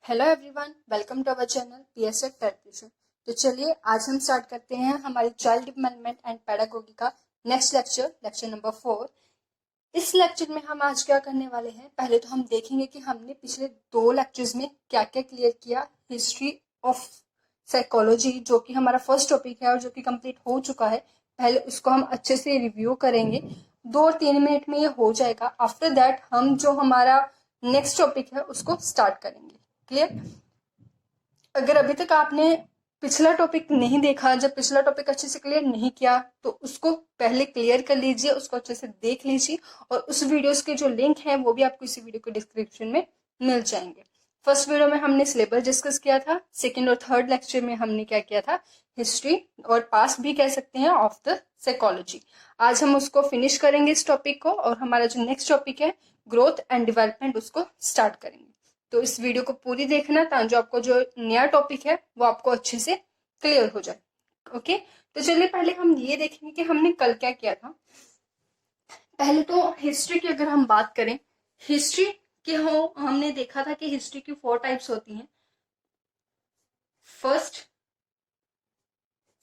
Hello everyone, welcome to our channel PSF tuition. तो चलिए आज हम स्टार्ट करते हैं हमारी चाइल्ड डेवलपमेंट एंड पेडागोगी का नेक्स्ट लेक्चर नंबर 4। इस लेक्चर में हम आज क्या करने वाले हैं, पहले तो हम देखेंगे कि हमने पिछले 2 लेक्चर्स में क्या क्या क्लियर किया। हिस्ट्री ऑफ साइकोलॉजी जो कि हमारा फर्स्ट टॉपिक है और जो कि कंप्लीट हो चुका है, पहले उसको हम अच्छे से रिव्यू करेंगे। 2 और 3 मिनट में ये हो जाएगा। आफ्टर दैट हम जो हमारा नेक्स्ट टॉपिक है उसको स्टार्ट करेंगे। क्लियर? अगर अभी तक आपने पिछला टॉपिक नहीं देखा, जब पिछला टॉपिक अच्छे से क्लियर नहीं किया, तो उसको पहले क्लियर कर लीजिए, उसको अच्छे से देख लीजिए और उस वीडियोस के जो लिंक है वो भी आपको इसी वीडियो के डिस्क्रिप्शन में मिल जाएंगे। फर्स्ट वीडियो में हमने सिलेबस डिस्कस किया था, सेकेंड और थर्ड लेक्चर में हमने क्या किया था, हिस्ट्री और पास्ट भी कह सकते हैं ऑफ द साइकोलॉजी। आज हम उसको फिनिश करेंगे इस टॉपिक को और हमारा जो नेक्स्ट टॉपिक है ग्रोथ एंड डेवलपमेंट उसको स्टार्ट करेंगे। तो इस वीडियो को पूरी देखना ताकि जो आपको जो नया टॉपिक है वो आपको अच्छे से क्लियर हो जाए। ओके, तो चलिए पहले हम ये देखेंगे कि हमने कल क्या किया था। पहले तो हिस्ट्री की अगर हम बात करें, हिस्ट्री के हमने देखा था कि हिस्ट्री की 4 टाइप्स होती हैं, फर्स्ट,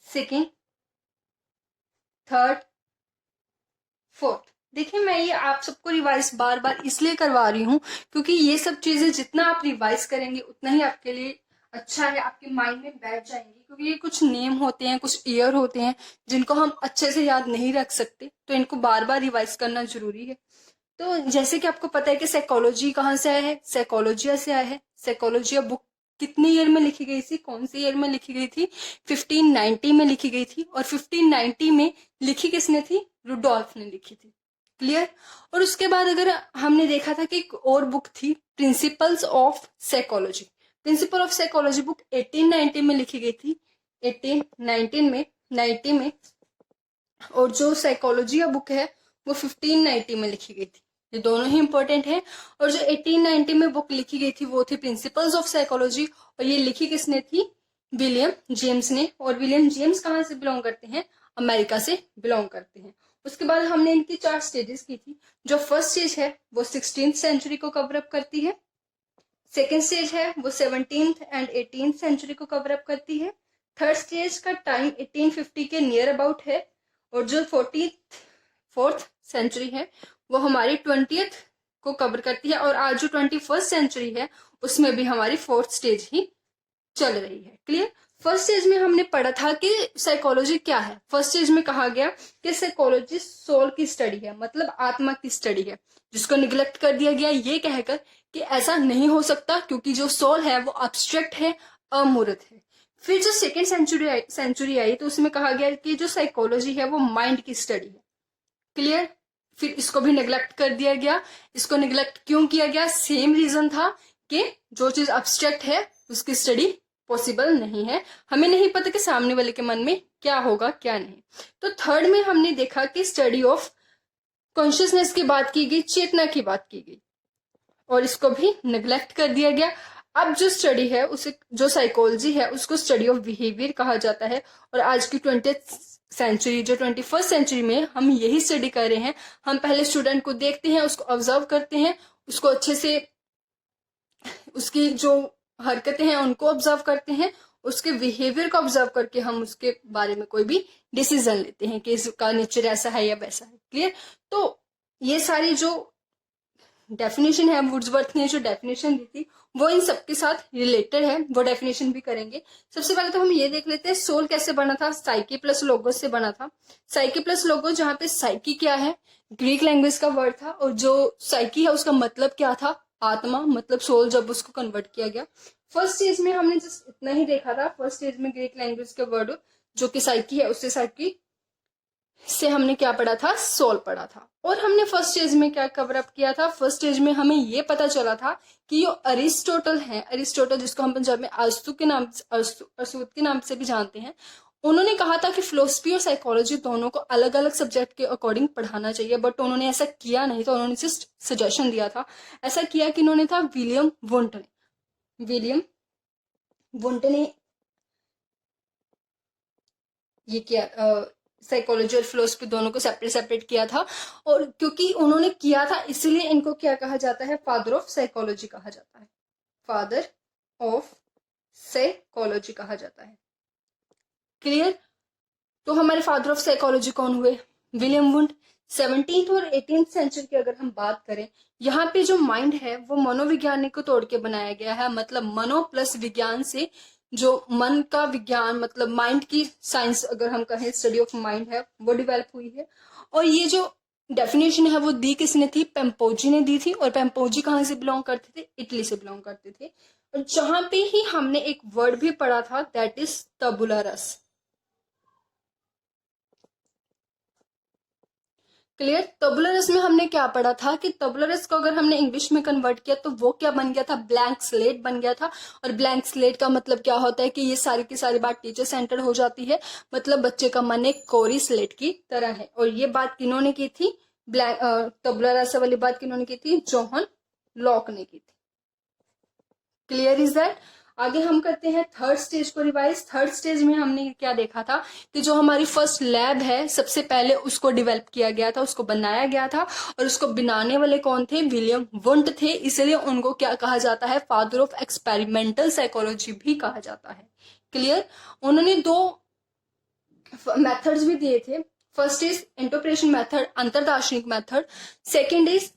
सेकेंड, थर्ड, फोर्थ। देखिए मैं ये आप सबको रिवाइज बार बार इसलिए करवा रही हूँ क्योंकि ये सब चीजें जितना आप रिवाइज करेंगे उतना ही आपके लिए अच्छा है, आपके माइंड में बैठ जाएंगी। क्योंकि ये कुछ नेम होते हैं, कुछ ईयर होते हैं जिनको हम अच्छे से याद नहीं रख सकते, तो इनको बार बार रिवाइज करना जरूरी है। तो जैसे कि आपको पता है कि साइकोलॉजी कहाँ से आया है, साइकोलॉजिया से आया है। साइकोलॉजिया बुक कितने ईयर में लिखी गई थी, कौन से ईयर में लिखी गई थी? 1590 में लिखी गई थी। और 1590 में लिखी किसने थी? रुडोल्फ ने लिखी थी। क्लियर? और उसके बाद अगर हमने देखा था कि एक और बुक थी, principles of psychology. Principle of psychology book 1890 में लिखी गई थी, 1819 में, 90 में। और जो साइकोलॉजी बुक है वो 1590 में लिखी गई थी। ये दोनों ही इंपॉर्टेंट है। और जो 1890 में बुक लिखी गई थी वो थी प्रिंसिपल्स ऑफ साइकोलॉजी, और ये लिखी किसने थी? विलियम जेम्स ने। और विलियम जेम्स कहाँ से बिलोंग करते हैं? अमेरिका से बिलोंग करते हैं। उसके बाद हमने इनकी 4 स्टेजेस की थी। जो फर्स्ट स्टेज है वो 16th सेंचुरी को कवर अप करती है, सेकेंड स्टेज है वो 17th एंड 18th सेंचुरी को कवर अप करती है, थर्ड स्टेज का टाइम 1850 के नियर अबाउट है, और जो 44th सेंचुरी है वो हमारी 20th को कवर करती है। और आज जो 21st सेंचुरी है उसमें भी हमारी 4th स्टेज ही चल रही है। क्लियर? फर्स्ट स्टेज में हमने पढ़ा था कि साइकोलॉजी क्या है। फर्स्ट स्टेज में कहा गया कि साइकोलॉजी सोल की स्टडी है, मतलब आत्मा की स्टडी है, जिसको निगलेक्ट कर दिया गया ये कहकर कि ऐसा नहीं हो सकता क्योंकि जो सोल है वो अब्स्ट्रैक्ट है, अमूर्त है। फिर जो सेकेंड सेंचुरी आई तो उसमें कहा गया कि जो साइकोलॉजी है वो माइंड की स्टडी है। क्लियर? फिर इसको भी निगलेक्ट कर दिया गया। इसको निगलेक्ट क्यों किया गया? सेम रीजन था कि जो चीज अब्स्ट्रैक्ट है उसकी स्टडी पॉसिबल नहीं है, हमें नहीं पता कि सामने वाले के मन में क्या होगा क्या नहीं। तो थर्ड में हमने देखा कि स्टडी ऑफ कॉन्शियसनेस की बात की गई, चेतना की बात की गई, और इसको भी निगलेक्ट कर दिया गया। अब जो स्टडी है उसे, जो साइकोलॉजी है उसको स्टडी ऑफ बिहेवियर कहा जाता है। और आज की 20th सेंचुरी, जो 21st सेंचुरी में हम यही स्टडी कर रहे हैं। हम पहले स्टूडेंट को देखते हैं, उसको ऑब्जर्व करते हैं, उसको अच्छे से उसकी जो हरकतें हैं उनको ऑब्जर्व करते हैं, उसके बिहेवियर को ऑब्जर्व करके हम उसके बारे में कोई भी डिसीजन लेते हैं कि इसका नेचर ऐसा है या वैसा है। क्लियर? तो ये सारी जो डेफिनेशन है, वुड्सवर्थ ने जो डेफिनेशन दी थी वो इन सबके साथ रिलेटेड है, वो डेफिनेशन भी करेंगे। सबसे पहले तो हम ये देख लेते हैं सोल कैसे बना था। साइकी प्लस लोगोस से बना था। साइकी प्लस लोगोस, जहाँ पे साइकी क्या है, ग्रीक लैंग्वेज का वर्ड था, और जो साइकी है उसका मतलब क्या था? आत्मा, मतलब सोल, जब उसको कन्वर्ट किया गया। फर्स्ट स्टेज में हमने जस्ट इतना ही देखा था। फर्स्ट स्टेज में ग्रीक लैंग्वेज का वर्ड जो कि साइकी है, उससे साइकी से हमने क्या पढ़ा था? सोल पढ़ा था। और हमने फर्स्ट स्टेज में क्या कवर अप किया था? फर्स्ट स्टेज में हमें ये पता चला था कि जो अरिस्टोटल है, अरिस्टोटल जिसको हम पंजाब में अरस्तु के नाम से भी जानते हैं, उन्होंने कहा था कि फिलोसफी और साइकोलॉजी दोनों को अलग अलग सब्जेक्ट के अकॉर्डिंग पढ़ाना चाहिए, बट उन्होंने ऐसा किया नहीं था। उन्होंने जस्ट सजेशन दिया था। ऐसा किया कि उन्होंने था विलियम वुंट ने ये किया, साइकोलॉजी और फिलोसफी दोनों को सेपरेट किया था। और क्योंकि उन्होंने किया था इसलिए इनको क्या कहा जाता है? फादर ऑफ साइकोलॉजी कहा जाता है, फादर ऑफ साइकोलॉजी कहा जाता है। क्लियर। तो हमारे फादर ऑफ साइकोलॉजी कौन हुए? William wound. 17th और 18th सेंचुरी की अगर हम बात करें, यहाँ पे जो माइंड है वो मनोविज्ञान को तोड़ के बनाया गया है। मतलब मनो प्लस विज्ञान से जो मन का विज्ञान, मतलब माइंड की साइंस अगर हम कहें, स्टडी ऑफ माइंड है, वो डेवलप हुई है। और ये जो डेफिनेशन है वो दी किसने थी? पेम्पोजी ने दी थी। और पेम्पोजी कहाँ से बिलोंग करते थे? इटली से बिलोंग करते थे। और जहां पे ही हमने एक वर्ड भी पढ़ा था, दैट इज तबुला रस। क्लियर। तबुलरस में हमने क्या पढ़ा था कि तबुलरस को अगर हमने इंग्लिश में कन्वर्ट किया तो वो क्या बन गया था? ब्लैंक स्लेट बन गया था। और ब्लैंक स्लेट का मतलब क्या होता है कि ये सारी की सारी बात टीचर सेंटर हो जाती है। मतलब बच्चे का मन एक कोरी स्लेट की तरह है। और ये बात किन्होंने की थी? ब्लैंक तबुलरस वाली बात किन्होंने की थी? जॉन लॉक ने की थी। Clear is that. आगे हम करते हैं थर्ड स्टेज को रिवाइज। थर्ड स्टेज में हमने क्या देखा था कि जो हमारी फर्स्ट लैब है, सबसे पहले उसको डेवलप किया गया था, उसको बनाया गया था। और उसको बनाने वाले कौन थे? विलियम वुंड थे। इसलिए उनको क्या कहा जाता है? फादर ऑफ एक्सपेरिमेंटल साइकोलॉजी भी कहा जाता है। क्लियर। उन्होंने दो मेथड्स भी दिए थे। फर्स्ट इज इंटरप्रेशन मेथड, अंतरदार्शनिक method. Second is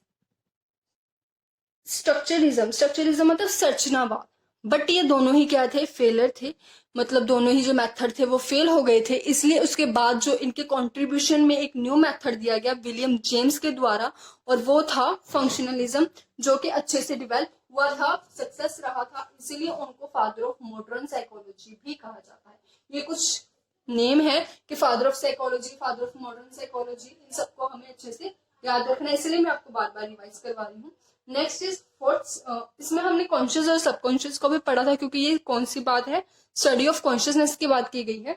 structuralism. Structuralism मतलब संरचनावाद। बट ये दोनों ही क्या थे? फेलर थे। मतलब दोनों ही जो मेथड थे वो फेल हो गए थे। इसलिए उसके बाद जो इनके कंट्रीब्यूशन में एक न्यू मेथड दिया गया विलियम जेम्स के द्वारा, और वो था फंक्शनलिज्म, जो कि अच्छे से डेवलप हुआ था, सक्सेस रहा था। इसीलिए उनको फादर ऑफ मॉडर्न साइकोलॉजी भी कहा जाता है। ये कुछ नेम है कि father of psychology, father of modern psychology, इन सबको हमें अच्छे से याद रखना है। इसलिए मैं आपको बार बार रिवाइज करवा रही हूँ। Next is fourth. इसमें हमने कॉन्शियस और सबकॉन्शियस को भी पढ़ा था, क्योंकि ये कौन सी बात है? स्टडी ऑफ कॉन्शियसनेस की बात की गई है।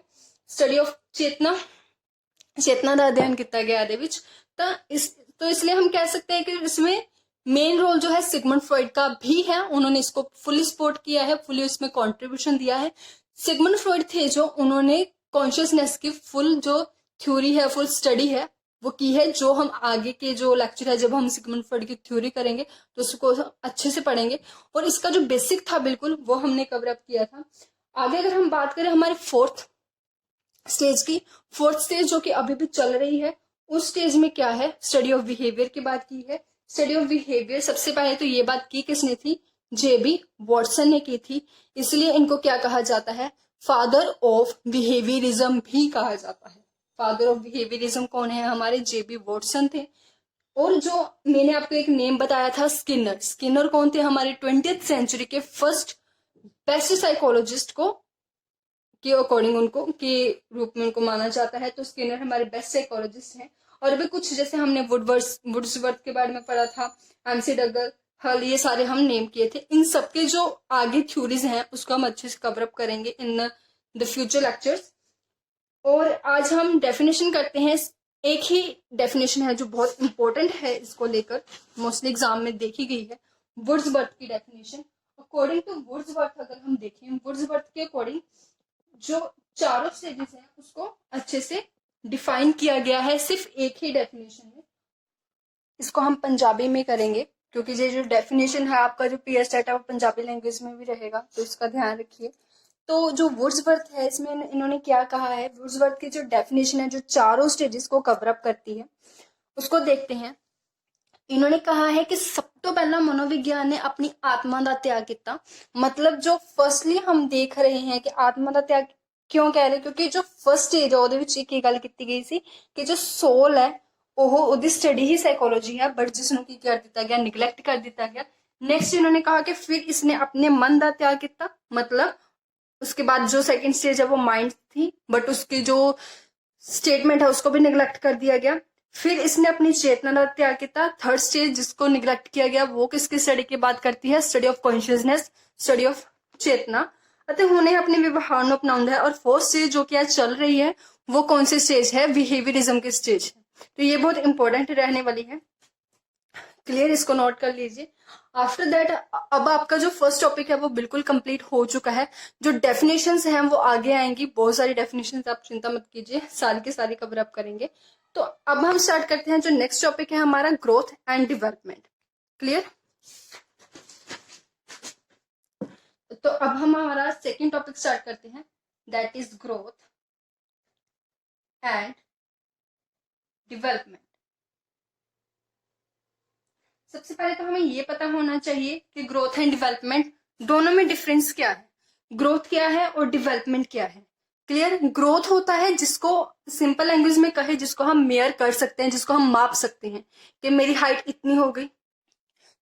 स्टडी ऑफ चेतना, चेतना का अध्ययन किया गया तो इसलिए हम कह सकते हैं कि इसमें मेन रोल जो है सिगमंड फ्रॉइड का भी है। उन्होंने इसको फुली सपोर्ट किया है, फुली इसमें कंट्रीब्यूशन दिया है। सिगमंड फ्रॉइड थे जो उन्होंने कॉन्शियसनेस की फुल जो थ्योरी है, फुल स्टडी है, वो की है। जो हम आगे के जो लेक्चर है, जब हम सिगमंड फ्रॉइड की थ्योरी करेंगे तो उसको अच्छे से पढ़ेंगे। और इसका जो बेसिक था बिल्कुल, वो हमने कवर अप किया था। आगे अगर हम बात करें हमारे फोर्थ स्टेज की, फोर्थ स्टेज जो कि अभी भी चल रही है, उस स्टेज में क्या है? स्टडी ऑफ बिहेवियर की बात की है। स्टडी ऑफ बिहेवियर सबसे पहले तो ये बात की किसने थी? जेबी वॉटसन ने की थी। इसलिए इनको क्या कहा जाता है? फादर ऑफ बिहेवियरिज्म भी कहा जाता है। फादर ऑफ बिहेवियरिज्म कौन है? हमारे जेबी वॉटसन थे। और जो मैंने आपको एक नेम बताया था, स्किनर। स्किनर कौन थे? हमारे 20th सेंचुरी के फर्स्ट बेस्ट साइकोलॉजिस्ट को के अकॉर्डिंग उनको के रूप में उनको माना जाता है। तो स्किनर हमारे बेस्ट साइकोलॉजिस्ट हैं। और भी कुछ जैसे हमने वुड्सवर्थ के बारे में पढ़ा था, एमसी डगल, हल, ये सारे हम नेम किए थे। इन सबके जो आगे थ्योरीज हैं उसको हम अच्छे से कवर अप करेंगे इन द फ्यूचर लेक्चर्स। और आज हम डेफिनेशन करते हैं। एक ही डेफिनेशन है जो बहुत इंपॉर्टेंट है, इसको लेकर मोस्टली एग्जाम में देखी गई है, वुड्सवर्थ की डेफिनेशन। अकॉर्डिंग टू वुड्सवर्थ अगर हम देखें, वुड्सवर्थ के अकॉर्डिंग जो चारों स्टेजेस हैं उसको अच्छे से डिफाइन किया गया है सिर्फ एक ही डेफिनेशन में। इसको हम पंजाबी में करेंगे, क्योंकि ये जो डेफिनेशन है आपका जो पीएस सेट है वो पंजाबी लैंग्वेज में भी रहेगा, तो इसका ध्यान रखिए। तो जो वुड्सवर्थ है, इसमें इन्होंने क्या कहा है? वुड्सवर्थ की जो डेफिनेशन है जो चारों स्टेजेस को कवर अप करती है, उसको देखते हैं। इन्होंने कहा है कि सब तो पहला मनोविज्ञान ने अपनी आत्मा का त्याग किया। मतलब जो फर्स्टली हम देख रहे हैं कि आत्मा का त्याग क्यों कह रहे, क्योंकि जो फर्स्ट स्टेज है ਉਹਦੇ ਵਿੱਚ ਕੀ ਗੱਲ ਕੀਤੀ ਗਈ ਸੀ ਕਿ जो सोल है ਉਹ ਉਹਦੀ स्टडी ही साइकोलॉजी है, बट जिसनों की कर दिता गया, निगलेक्ट कर दिता गया। नेक्स्ट इन्होंने कहा कि फिर इसने अपने मन का त्याग किया। मतलब उसके बाद जो सेकंड स्टेज है वो माइंड थी, बट उसकी जो स्टेटमेंट है उसको भी निगलेक्ट कर दिया गया। फिर इसने अपनी चेतना का त्याग किया। थर्ड स्टेज जिसको निगलेक्ट किया गया वो किसकी स्टडी की बात करती है? Study of consciousness, study of चेतना। ਅਤੇ ਹੁਣੇ ਆਪਣੇ ਵਿਵਹਾਰ ਨੂੰ अपनाਉਂਦਾ है। और फोर्थ स्टेज जो कि आज चल रही है वो कौन सी स्टेज है? बिहेवियरिज्म की स्टेज है। तो ये बहुत इंपॉर्टेंट रहने वाली है। क्लियर, इसको नोट कर लीजिए। आफ्टर दैट अब आपका जो फर्स्ट टॉपिक है वो बिल्कुल कंप्लीट हो चुका है। जो डेफिनेशंस हैं वो आगे आएंगी, बहुत सारी डेफिनेशंस, आप चिंता मत कीजिए, सारी की सारी कवर अप करेंगे। तो अब हम स्टार्ट करते हैं। जो नेक्स्ट टॉपिक है हमारा ग्रोथ एंड डेवलपमेंट। क्लियर। तो अब हम हमारा सेकेंड टॉपिक स्टार्ट करते हैं, that is growth and development. सबसे पहले तो हमें ये पता होना चाहिए कि ग्रोथ एंड डेवलपमेंट दोनों में डिफरेंस क्या है, ग्रोथ क्या है और डेवलपमेंट क्या है। क्लियर? ग्रोथ होता है जिसको सिंपल लैंग्वेज में कहे, जिसको हम मेयर कर सकते हैं, जिसको हम माप सकते हैं कि मेरी हाइट इतनी हो गई।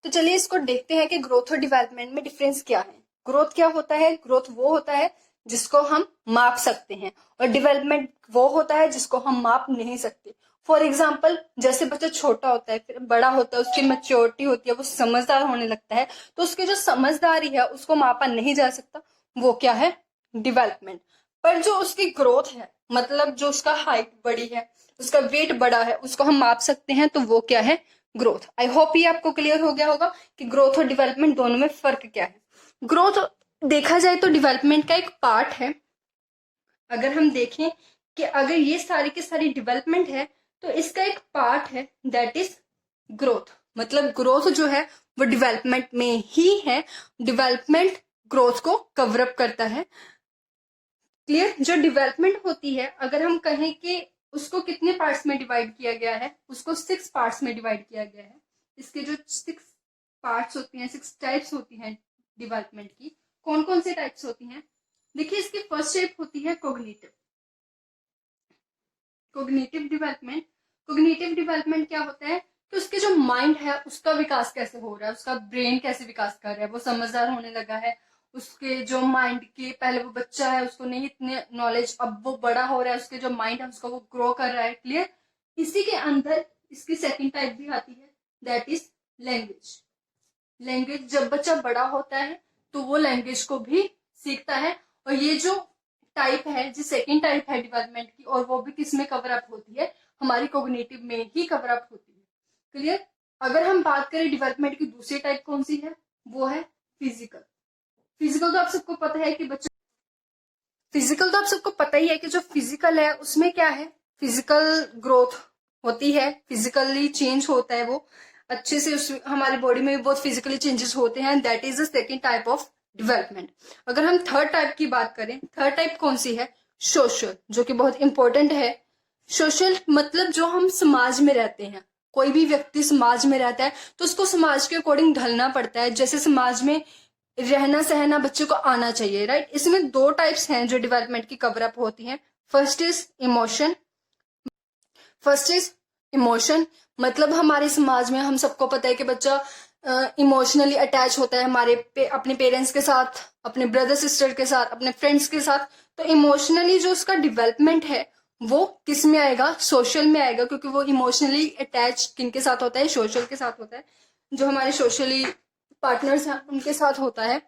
तो चलिए इसको देखते हैं कि ग्रोथ और डेवलपमेंट में डिफरेंस क्या है। ग्रोथ क्या होता है? ग्रोथ वो होता है जिसको हम माप सकते हैं, और डेवलपमेंट वो होता है जिसको हम माप नहीं सकते। फॉर एग्जाम्पल, जैसे बच्चा छोटा होता है, फिर बड़ा होता है, उसकी मैच्योरिटी होती है, वो समझदार होने लगता है, तो उसकी जो समझदारी है उसको मापा नहीं जा सकता, वो क्या है? डेवलपमेंट। पर जो उसकी ग्रोथ है, मतलब जो उसका हाइट बड़ी है, उसका वेट बड़ा है, उसको हम माप सकते हैं, तो वो क्या है? ग्रोथ। आई होप ये आपको क्लियर हो गया होगा कि ग्रोथ और डेवलपमेंट दोनों में फर्क क्या है। ग्रोथ देखा जाए तो डेवलपमेंट का एक पार्ट है। अगर हम देखें कि अगर ये सारी की सारी डेवलपमेंट है, तो इसका एक पार्ट है, दैट इज ग्रोथ। मतलब ग्रोथ जो है वो डेवलपमेंट में ही है, डेवलपमेंट ग्रोथ को कवर अप करता है। क्लियर? जो डेवलपमेंट होती है, अगर हम कहें कि उसको कितने पार्ट्स में डिवाइड किया गया है, उसको 6 पार्ट्स में डिवाइड किया गया है। इसके जो 6 पार्ट्स होती हैं, 6 टाइप्स होती हैं डेवलपमेंट की। कौन कौन से टाइप्स होती हैं? देखिए, इसकी फर्स्ट टाइप होती है cognitive. Cognitive development. Cognitive development क्या होता है कि उसके जो माइंड है उसका विकास कैसे हो रहा है, उसका ब्रेन कैसे विकास कर रहा है, वो समझदार होने लगा है, उसके जो माइंड के, पहले वो बच्चा है, उसको नहीं इतने नॉलेज, अब वो बड़ा हो रहा है, उसके जो माइंड है उसका वो ग्रो कर रहा है। क्लियर? इसी के अंदर इसकी सेकंड टाइप भी आती है, दैट इज लैंग्वेज। लैंग्वेज, जब बच्चा बड़ा होता है तो वो लैंग्वेज को भी सीखता है, और ये जो टाइप है, जो सेकंड टाइप है डेवलपमेंट की, और वो भी किस में कवर अप होती है? हमारी कोग्निटिव में ही कवर अप होती है। क्लियर? अगर हम बात करें डेवलपमेंट की दूसरी टाइप कौन सी है, वो है फिजिकल। फिजिकल तो आप सबको पता है कि बच्चा, फिजिकल तो आप सबको पता ही है कि जो फिजिकल है उसमें क्या है? फिजिकल ग्रोथ होती है, फिजिकली चेंज होता है वो अच्छे से, उस हमारी बॉडी में भी बहुत फिजिकली चेंजेस होते हैं, that is the second type of development. अगर हम थर्ड टाइप की बात करें, थर्ड टाइप कौन सी है? सोशल, जो कि बहुत इंपॉर्टेंट है। सोशल मतलब जो हम समाज में रहते हैं, कोई भी व्यक्ति समाज में रहता है तो उसको समाज के अकॉर्डिंग ढलना पड़ता है, जैसे समाज में रहना सहना बच्चे को आना चाहिए, राइट? इसमें 2 टाइप्स हैं जो डेवलपमेंट की कवर अप होती हैं। First is emotion. First is emotion मतलब हमारे समाज में हम सबको पता है कि बच्चा इमोशनली अटैच होता है अपने पेरेंट्स के साथ, अपने ब्रदर सिस्टर के साथ, अपने फ्रेंड्स के साथ। तो इमोशनली जो उसका डेवलपमेंट है वो किस में आएगा? सोशल में आएगा, क्योंकि वो इमोशनली अटैच किनके साथ होता है? सोशल के साथ होता है, जो हमारे सोशली पार्टनर्स हैं उनके साथ होता है।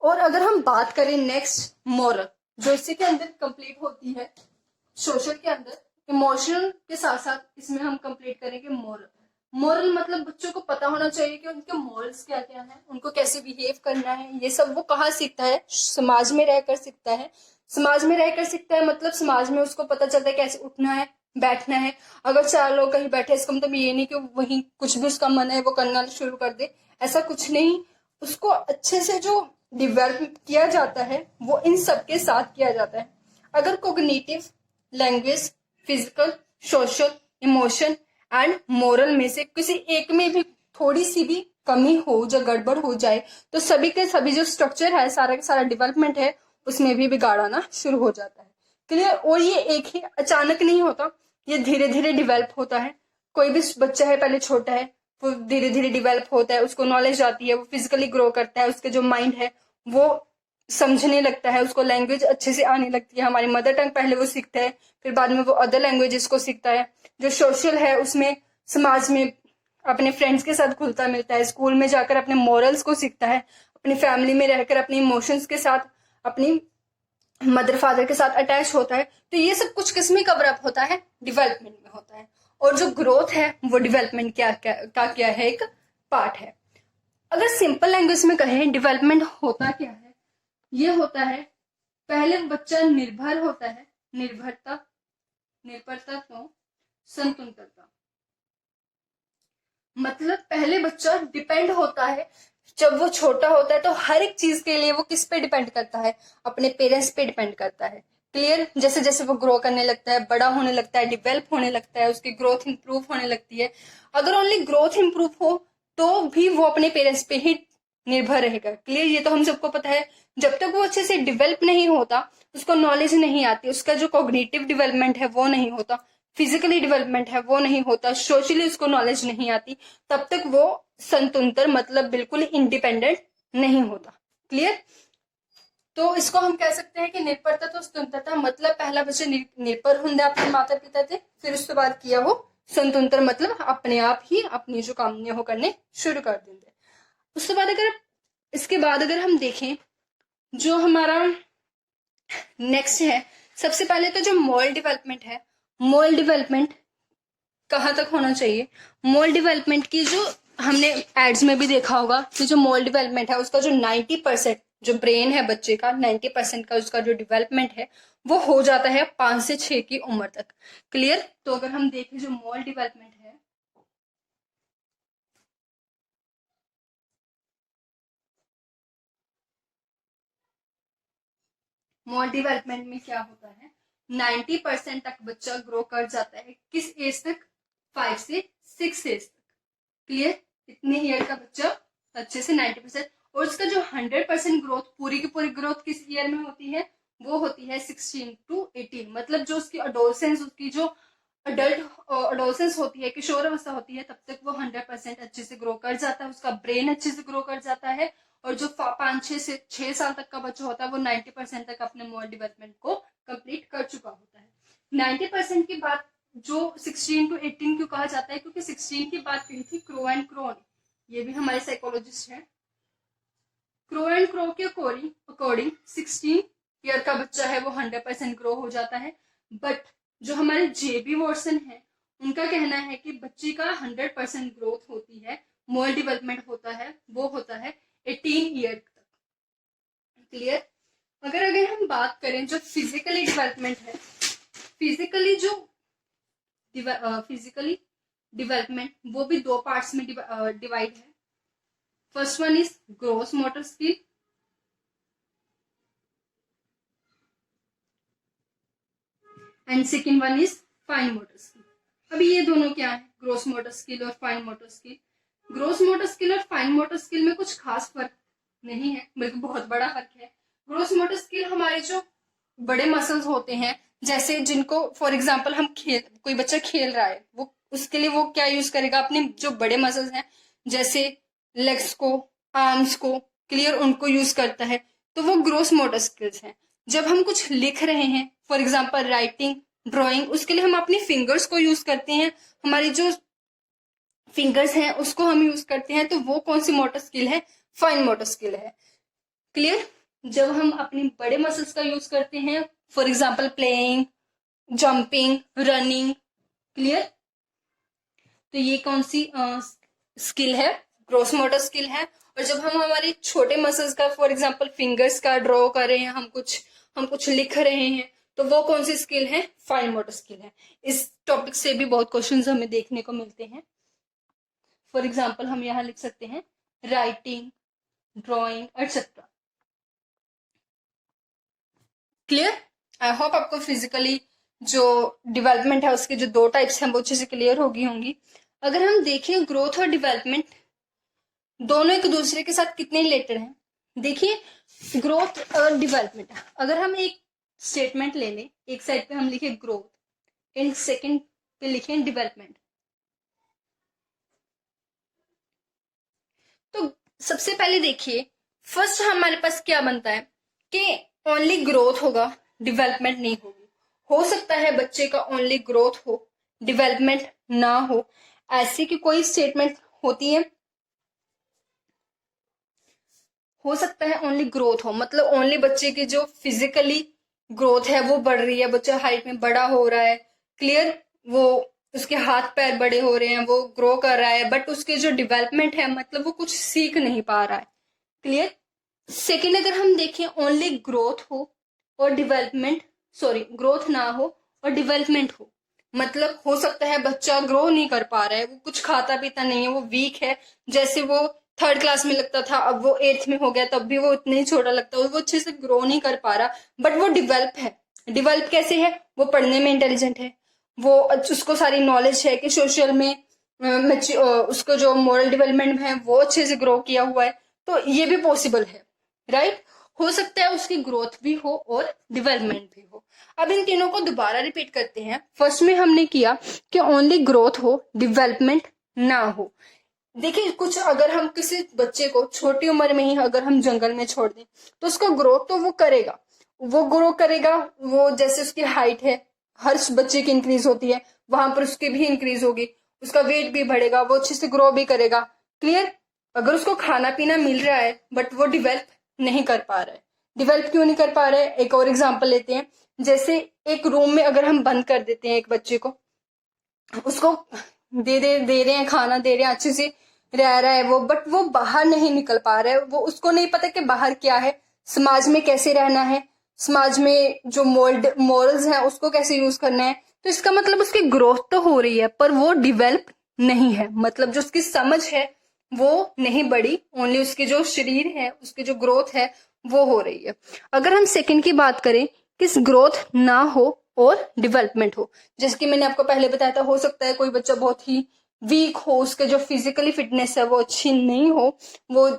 और अगर हम बात करें नेक्स्ट मॉरल, जो इसी के अंदर कंप्लीट होती है, सोशल के अंदर इमोशनल के साथ साथ इसमें हम कंप्लीट करेंगे मॉरल। मॉरल मतलब बच्चों को पता होना चाहिए कि उनके मॉरल्स क्या क्या हैं, उनको कैसे बिहेव करना है। ये सब वो कहाँ सीखता है? समाज में रहकर सीखता है। समाज में रहकर सीखता है मतलब समाज में उसको पता चलता है कैसे उठना है, बैठना है। अगर 4 लोग कहीं बैठे, इसका मतलब ये नहीं कि वही कुछ भी उसका मन है वो करना शुरू कर दे, ऐसा कुछ नहीं। उसको अच्छे से जो डेवलप किया जाता है वो इन सबके साथ किया जाता है। अगर cognitive, language, physical, social, emotion and moral में से किसी एक में भी थोड़ी सी भी कमी हो, जो गड़बड़ हो जाए, तो सभी के सभी जो स्ट्रक्चर है, सारा का सारा डेवलपमेंट है, उसमें भी बिगाड़ आना शुरू हो जाता है। क्लियर? और ये एक ही अचानक नहीं होता, ये धीरे धीरे डिवेल्प होता है। कोई भी बच्चा है, पहले छोटा है, वो धीरे धीरे डिवेल्प होता है, उसको नॉलेज आती है, वो फिजिकली ग्रो करता है, उसके जो माइंड है वो समझने लगता है, उसको लैंग्वेज अच्छे से आने लगती है। हमारी मदर टंग पहले वो सीखता है, फिर बाद में वो अदर लैंग्वेजेस को सीखता है। जो सोशल है उसमें समाज में अपने फ्रेंड्स के साथ घुलता मिलता है, स्कूल में जाकर अपने मॉरल्स को सीखता है, अपनी फैमिली में रहकर अपने इमोशंस के साथ, अपनी मदर फादर के साथ अटैच होता है। तो ये सब कुछ किस में कवर अप होता है? डेवलपमेंट में होता है। और जो ग्रोथ है वो डेवलपमेंट क्या है? एक पार्ट है। अगर सिंपल लैंग्वेज में कहें, डेवलपमेंट होता क्या है? ये होता है, पहले बच्चा निर्भर होता है, निर्भरता, निर्भरता तो संतुलितता। मतलब पहले बच्चा डिपेंड होता है जब वो छोटा होता है तो हर एक चीज के लिए वो किस पे डिपेंड करता है, अपने पेरेंट्स पे डिपेंड करता है। क्लियर। जैसे जैसे वो ग्रो करने लगता है, बड़ा होने लगता है, डेवलप होने लगता है, उसकी ग्रोथ इंप्रूव होने लगती है, अगर ओनली ग्रोथ इंप्रूव हो तो भी वो अपने पेरेंट्स पे ही निर्भर रहेगा। क्लियर। ये तो हम सबको पता है। जब तक वो अच्छे से डेवलप नहीं होता, उसको नॉलेज नहीं आती, उसका जो कॉग्निटिव डेवलपमेंट है वो नहीं होता, फिजिकली डेवलपमेंट है वो नहीं होता, सोशली उसको नॉलेज नहीं आती, तब तक वो स्वतंत्र मतलब बिल्कुल इंडिपेंडेंट नहीं होता। क्लियर। तो इसको हम कह सकते हैं कि निर्भरता तो स्वतंत्रता मतलब पहला बच्चा निर्भर होंगे अपने माता पिता से, फिर उसके बाद किया हो स्वतंत्र मतलब अपने आप ही अपनी जो काम हो करने शुरू कर देंगे। उसके बाद अगर इसके बाद अगर हम देखें जो हमारा नेक्स्ट है, सबसे पहले तो जो मोरल डेवलपमेंट है, मोरल डेवलपमेंट कहाँ तक होना चाहिए। मोरल डेवलपमेंट की जो हमने एड्स में भी देखा होगा कि जो मोरल डेवलपमेंट है उसका जो 90% जो ब्रेन है बच्चे का 90% का उसका जो डेवलपमेंट है वो हो जाता है 5 से 6 की उम्र तक। क्लियर। तो अगर हम देखें जो मोरल डेवलपमेंट है, मोरल डेवलपमेंट में क्या होता है, 90% तक बच्चा ग्रो कर जाता है। किस एज तक, 5 से 6 एज तक। क्लियर। इतने ईयर का बच्चा अच्छे से 90%, और उसका जो 100% ग्रोथ, पूरी की पूरी ग्रोथ किस ईयर में होती है, वो होती है 16 to 18। मतलब जो उसकी अडोलसेंस, उसकी जो अडोलसेंस होती है, किशोर अवस्था होती है, तब तक वो 100% अच्छे से ग्रो कर जाता है, उसका ब्रेन अच्छे से ग्रो कर जाता है। और जो 5-6 साल तक का बच्चा होता है वो 90% तक अपने मोरल डेवलपमेंट को कंप्लीट कर चुका होता है। 90% की बात जो 16 to 18 क्यों कहा जाता है, क्योंकि 16 की बात कही थी क्रो एंड क्रो ने, ये भी हमारे साइकोलॉजिस्ट हैं। क्रो एंड क्रो के अकॉर्डिंग 16 ईयर का बच्चा है वो 100% ग्रो हो जाता है। बट जो हमारे जेबी वॉटसन है उनका कहना है कि बच्चे का 100% ग्रोथ होती है, मोरल डेवलपमेंट होता है, वो होता है 18 ईयर तक। क्लियर। अगर अगर हम बात करें जो फिजिकली डेवलपमेंट है, फिजिकली जो फिजिकली डेवलपमेंट वो भी दो पार्ट्स में डिवाइड है। First one is gross motor skill and second one is fine motor skill. अभी ये दोनों क्या है, ग्रोस मोटर स्किल और fine motor skill. Gross motor skill और फाइन मोटर स्किल में कुछ खास फर्क नहीं है, बल्कि बहुत बड़ा फर्क है। ग्रोस मोटर स्किल हमारे जो बड़े मसल्स होते हैं, जैसे जिनको फॉर एग्जांपल हम कोई बच्चा खेल रहा है, वो उसके लिए वो क्या यूज करेगा, अपने जो बड़े मसल्स हैं जैसे लेग्स को, आर्म्स को, क्लियर, उनको यूज करता है, तो वो ग्रोस मोटर स्किल्स हैं। जब हम कुछ लिख रहे हैं फॉर एग्जाम्पल राइटिंग, ड्रॉइंग, उसके लिए हम अपनी फिंगर्स को यूज करते हैं, हमारी जो फिंगर्स हैं उसको हम यूज करते हैं, तो वो कौन सी मोटर स्किल है, फाइन मोटर स्किल है। क्लियर। जब हम अपने बड़े मसल्स का यूज करते हैं for example playing, jumping, running, clear, तो ये कौन सी स्किल है, ग्रोस मोटर स्किल है। और जब हम हमारे छोटे मसल्स का फॉर एग्जाम्पल फिंगर्स का ड्रॉ कर रहे हैं, हम कुछ लिख रहे हैं, तो वो कौन सी स्किल है, फाइन मोटर स्किल है। इस टॉपिक से भी बहुत क्वेश्चंस हमें देखने को मिलते हैं। फॉर एग्जाम्पल हम यहाँ लिख सकते हैं writing, drawing etcetera. Clear. I hope आपको फिजिकली जो डेवलपमेंट है उसके जो दो टाइप्स हैं वो अच्छे से क्लियर होगी होंगी। अगर हम देखें ग्रोथ और डेवलपमेंट दोनों एक दूसरे के साथ कितने रिलेटेड हैं, देखिए ग्रोथ और डेवलपमेंट, अगर हम एक स्टेटमेंट ले लें, एक साइड पे हम लिखे ग्रोथ एंड सेकंड पे लिखे डेवलपमेंट, तो सबसे पहले देखिए फर्स्ट हमारे पास क्या बनता है कि ओनली ग्रोथ होगा, डेवलपमेंट नहीं होगी। हो सकता है बच्चे का ओनली ग्रोथ हो, डेवलपमेंट ना हो, ऐसी की कोई स्टेटमेंट होती है। हो सकता है ओनली ग्रोथ हो, मतलब ओनली बच्चे की जो फिजिकली ग्रोथ है वो बढ़ रही है, बच्चा हाइट में बड़ा हो रहा है, क्लियर, वो उसके हाथ पैर बड़े हो रहे हैं, वो ग्रो कर रहा है, बट उसके जो डेवलपमेंट है मतलब वो कुछ सीख नहीं पा रहा है। क्लियर। सेकेंड अगर हम देखें ओनली ग्रोथ हो और डेवलपमेंट, सॉरी ग्रोथ ना हो और डेवलपमेंट हो, मतलब हो सकता है बच्चा ग्रो नहीं कर पा रहा है, वो कुछ खाता पीता नहीं है, वो वीक है, जैसे वो 3rd क्लास में लगता था, अब वो 8th में हो गया, तब भी वो इतना ही छोटा लगता है, वो अच्छे से ग्रो नहीं कर पा रहा, बट वो डिवेल्प है। डिवेल्प कैसे है? वो पढ़ने में इंटेलिजेंट है, वो उसको सारी नॉलेज है कि सोशल में उसको जो मोरल डेवलपमेंट है वो अच्छे से ग्रो किया हुआ है, तो ये भी पॉसिबल है, राइट। हो सकता है उसकी ग्रोथ भी हो और डेवलपमेंट भी हो। अब इन तीनों को दोबारा रिपीट करते हैं। फर्स्ट में हमने किया कि ओनली ग्रोथ हो, डेवलपमेंट ना हो। देखिए, कुछ अगर हम किसी बच्चे को छोटी उम्र में ही अगर हम जंगल में छोड़ दें तो उसका ग्रोथ तो वो करेगा, वो ग्रो करेगा, वो जैसे उसकी हाइट है हर बच्चे की इंक्रीज होती है, वहां पर उसकी भी इंक्रीज होगी, उसका वेट भी बढ़ेगा, वो अच्छे से ग्रो भी करेगा। क्लियर? अगर उसको खाना पीना मिल रहा है बट वो डिवेल्प नहीं कर पा रहा है, डिवेल्प क्यों नहीं कर पा रहा है? एक और एग्जाम्पल लेते हैं। जैसे एक रूम में अगर हम बंद कर देते हैं एक बच्चे को, उसको दे रहे हैं खाना, दे रहे हैं, अच्छे से रह रहा है वो, बट वो बाहर नहीं निकल पा रहा है, वो उसको नहीं पता कि बाहर क्या है, समाज में कैसे रहना है, समाज में जो मॉरल्स हैं उसको कैसे यूज करना है। तो इसका मतलब उसकी ग्रोथ तो हो रही है पर वो डिवेल्प नहीं है, मतलब जो उसकी समझ है वो नहीं बढ़ी, ओनली उसकी जो शरीर है, उसकी जो ग्रोथ है वो हो रही है। अगर हम सेकंड की बात करें, किस ग्रोथ ना हो और डेवलपमेंट हो, जैसे कि मैंने आपको पहले बताया था, हो सकता है कोई बच्चा बहुत ही वीक हो, उसके जो फिजिकली फिटनेस है वो अच्छी नहीं हो, वो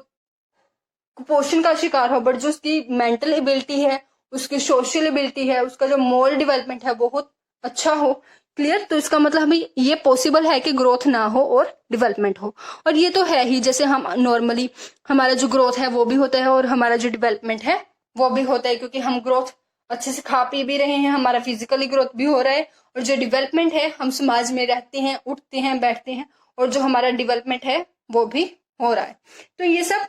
कुपोषण का शिकार हो, बट जो उसकी मेंटल एबिलिटी है, उसकी सोशल एबिलिटी है, उसका जो मोरल डेवलपमेंट है बहुत अच्छा हो। क्लियर? तो इसका मतलब हमें ये पॉसिबल है कि ग्रोथ ना हो और डेवलपमेंट हो। और ये तो है ही, जैसे हम नॉर्मली हमारा जो ग्रोथ है वो भी होता है और हमारा जो डेवलपमेंट है वो भी होता है, क्योंकि हम ग्रोथ अच्छे से खा पी भी रहे हैं, हमारा फिजिकली ग्रोथ भी हो रहा है, और जो डेवलपमेंट है हम समाज में रहते हैं, उठते हैं, बैठते हैं, और जो हमारा डेवलपमेंट है वो भी हो रहा है। तो ये सब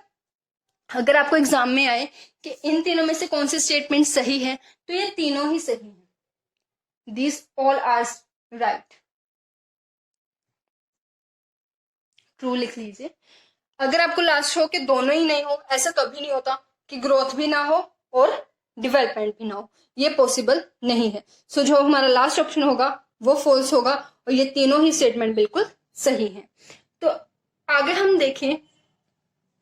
अगर आपको एग्जाम में आए कि इन तीनों में से कौन सी स्टेटमेंट सही है, तो ये तीनों ही सही है। This all are right, true लिख लीजिए। अगर आपको लास्ट हो कि दोनों ही नहीं हो, ऐसा कभी नहीं होता कि ग्रोथ भी ना हो और डेवलपमेंट भी ना हो, ये पॉसिबल नहीं है। सो जो हमारा लास्ट ऑप्शन होगा वो फॉल्स होगा, और ये तीनों ही स्टेटमेंट बिल्कुल सही है। तो आगे हम देखें,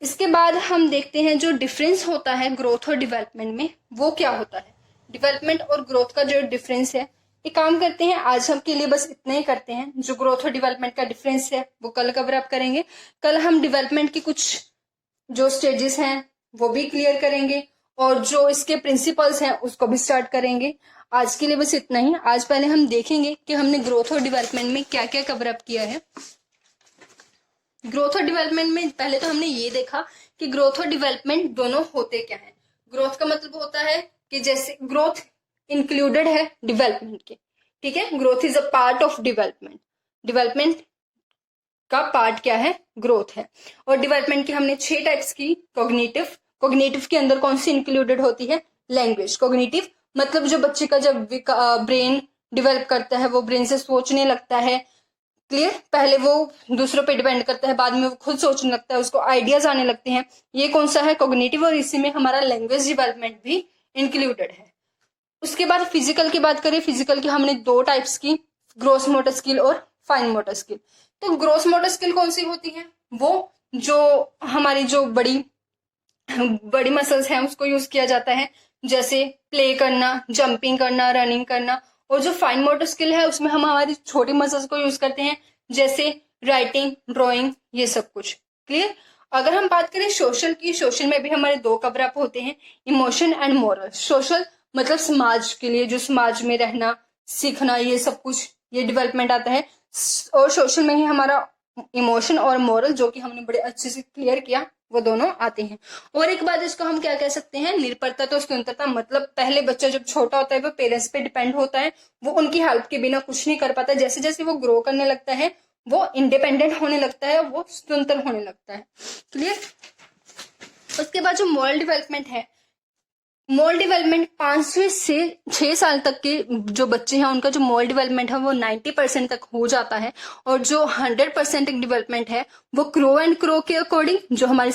इसके बाद हम देखते हैं जो डिफरेंस होता है ग्रोथ और डेवलपमेंट में वो क्या होता है। डेवलपमेंट और ग्रोथ का जो डिफरेंस है, एक काम करते हैं, आज हम के लिए बस इतना ही करते हैं। जो ग्रोथ और डेवलपमेंट का डिफरेंस है वो कल कवर अप करेंगे। कल हम डेवलपमेंट की कुछ जो स्टेजेस हैं वो भी क्लियर करेंगे, और जो इसके प्रिंसिपल्स हैं उसको भी स्टार्ट करेंगे। आज के लिए बस इतना ही। आज पहले हम देखेंगे कि हमने ग्रोथ और डेवलपमेंट में क्या क्या कवर अप किया है। ग्रोथ और डेवलपमेंट में पहले तो हमने ये देखा कि ग्रोथ और डेवलपमेंट दोनों होते क्या है। ग्रोथ का मतलब होता है कि जैसे ग्रोथ इंक्लूडेड है डेवलपमेंट के, ठीक है, growth is a part of development, development का पार्ट क्या है? ग्रोथ है। और डेवलपमेंट की हमने 6 टाइप्स की। कॉग्निटिव, कॉग्निटिव के अंदर कौन सी इंक्लूडेड होती है? लैंग्वेज। कॉग्निटिव मतलब जो बच्चे का जब ब्रेन डेवलप करता है, वो ब्रेन से सोचने लगता है। क्लियर? पहले वो दूसरों पे डिपेंड करता है, बाद में वो खुद सोचने लगता है, उसको आइडियाज आने लगते हैं, ये कौन सा है? कॉग्निटिव। और इसी में हमारा लैंग्वेज डेवलपमेंट भी इंक्लूडेड है। उसके बाद फिजिकल की बात करें, फिजिकल की हमने 2 टाइप्स की, ग्रोस मोटर स्किल और फाइन मोटर स्किल। तो ग्रोस मोटर स्किल कौन सी होती है? वो जो हमारी जो बड़ी बड़ी मसल्स हैं उसको यूज किया जाता है, जैसे प्ले करना, जंपिंग करना, रनिंग करना। और जो फाइन मोटर स्किल है उसमें हम हमारी छोटी मसल्स को यूज करते हैं, जैसे राइटिंग, ड्राइंग, ये सब कुछ। क्लियर? अगर हम बात करें सोशल की, सोशल में भी हमारे 2 कवर अप होते हैं, इमोशन एंड मोरल। सोशल मतलब समाज के लिए, जो समाज में रहना, सीखना, ये सब कुछ, ये डेवलपमेंट आता है। और सोशल में ही हमारा इमोशन और मोरल, जो कि हमने बड़े अच्छे से क्लियर किया, वो दोनों आते हैं। और एक बात, इसको हम क्या कह सकते हैं? निर्भरता तो स्वतंत्रता। मतलब पहले बच्चा जब छोटा होता है वो पेरेंट्स पे डिपेंड होता है, वो उनकी हेल्प के बिना कुछ नहीं कर पाता। जैसे जैसे वो ग्रो करने लगता है वो इंडिपेंडेंट होने लगता है, वो स्वतंत्र होने लगता है। क्लियर? उसके बाद जो मोरल डेवलपमेंट है, मोरल डेवलपमेंट 5 से 6 साल तक के जो बच्चे हैं उनका जो मोरल डेवलपमेंट है वो 90% तक हो जाता है। और जो 100% डेवलपमेंट है वो क्रो एंड क्रो के अकॉर्डिंग, जो हमारी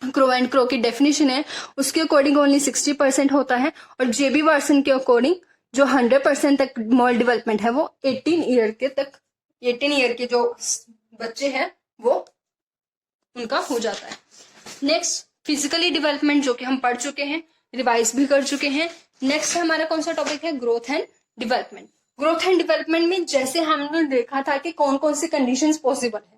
क्रो एंड क्रो की डेफिनेशन है उसके अकॉर्डिंग ओनली 60% होता है। और जेबी वाटसन के अकॉर्डिंग जो 100% तक मोरल डेवलपमेंट है वो 18 ईयर के जो बच्चे हैं वो उनका हो जाता है। नेक्स्ट फिजिकली डेवलपमेंट, जो कि हम पढ़ चुके हैं, रिवाइज भी कर चुके हैं। नेक्स्ट हमारा कौन सा टॉपिक है? Growth and development. Growth and development में जैसे हमने देखा था कि कौन कौन सी कंडीशंस पॉसिबल है।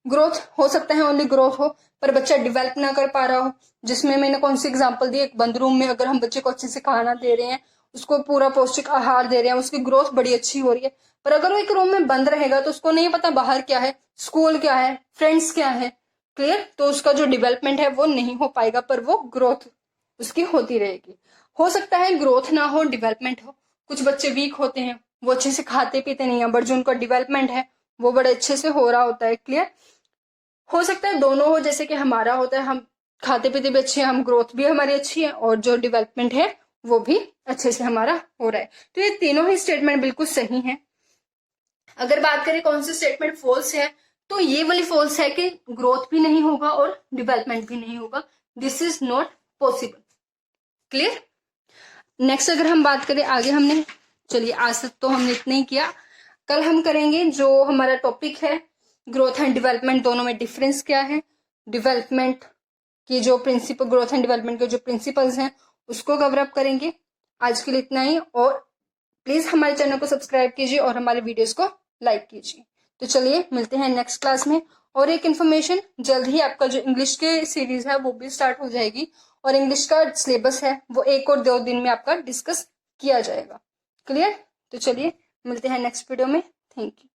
ग्रोथ हो सकता है ओनली ग्रोथ हो, पर बच्चा डेवलप ना कर पा रहा हो, जिसमें मैंने कौन सी एग्जांपल दी, एक बंद रूम में अगर हम बच्चे को अच्छे से खाना दे रहे हैं, उसको पूरा पौष्टिक आहार दे रहे हैं, उसकी ग्रोथ बड़ी अच्छी हो रही है, पर अगर वो एक रूम में बंद रहेगा तो उसको नहीं पता बाहर क्या है, स्कूल क्या है, फ्रेंड्स क्या है, क्लियर, तो उसका जो डेवलपमेंट है वो नहीं हो पाएगा, पर वो ग्रोथ उसकी होती रहेगी। हो सकता है ग्रोथ ना हो, डेवलपमेंट हो। कुछ बच्चे वीक होते हैं, वो अच्छे से खाते पीते नहीं है, बट जो उनका डेवलपमेंट है वो बड़े अच्छे से हो रहा होता है, क्लियर। हो सकता है दोनों हो, जैसे कि हमारा होता है, हम खाते पीते भी अच्छे हैं, हम ग्रोथ भी हमारी अच्छी है, और जो डेवलपमेंट है वो भी अच्छे से हमारा हो रहा है। तो ये तीनों ही स्टेटमेंट बिल्कुल सही है। अगर बात करें कौन सी स्टेटमेंट फॉल्स है, तो ये वाली फॉल्स है कि ग्रोथ भी नहीं होगा और डेवलपमेंट भी नहीं होगा। This is not possible, clear. Next अगर हम बात करें आगे, हमने चलिए आज तक तो हमने इतना ही किया। कल हम करेंगे जो हमारा टॉपिक है ग्रोथ एंड डेवलपमेंट, दोनों में डिफरेंस क्या है, डेवलपमेंट की जो प्रिंसिपल, ग्रोथ एंड डेवलपमेंट के जो प्रिंसिपल्स हैं उसको कवर अप करेंगे। आज के लिए इतना ही, और प्लीज हमारे चैनल को सब्सक्राइब कीजिए और हमारे वीडियोस को लाइक कीजिए। तो चलिए मिलते हैं नेक्स्ट क्लास में। और एक इन्फॉर्मेशन, जल्द ही आपका जो इंग्लिश के सीरीज है वो भी स्टार्ट हो जाएगी, और इंग्लिश का सिलेबस है वो 1 और 2 दिन में आपका डिस्कस किया जाएगा, क्लियर। तो चलिए मिलते हैं नेक्स्ट वीडियो में। Thank you.